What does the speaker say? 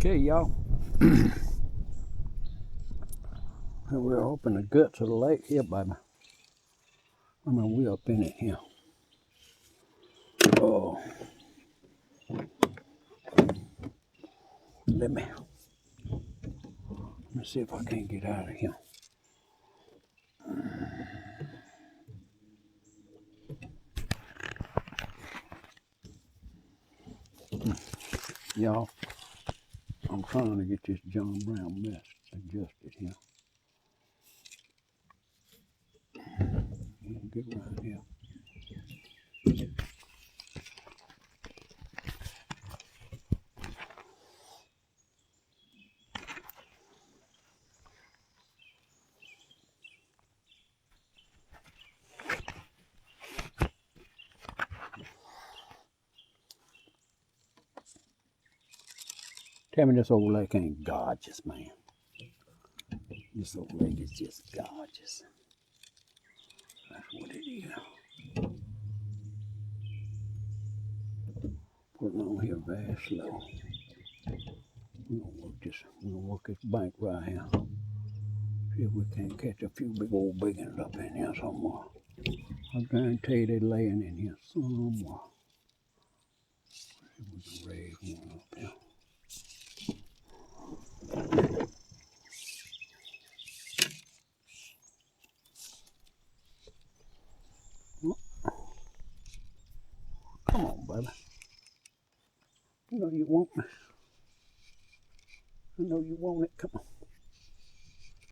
Okay, y'all. We're up in the guts of the lake here, baby. I mean, we're up in it here. Oh. Let me see if I can't get out of here. Y'all, I'm trying to get this John Brown mess adjusted here. Get right here. Tell me this old lake ain't gorgeous, man. This old lake is just gorgeous. That's what it is. Putting on here very slow. We're gonna work this bank right here. See if we can't catch a few big old biggins up in here somewhere. I guarantee they're laying in here somewhere. See if we can raise one up here. Come on, baby. You know you want me. I know you want it. Come on.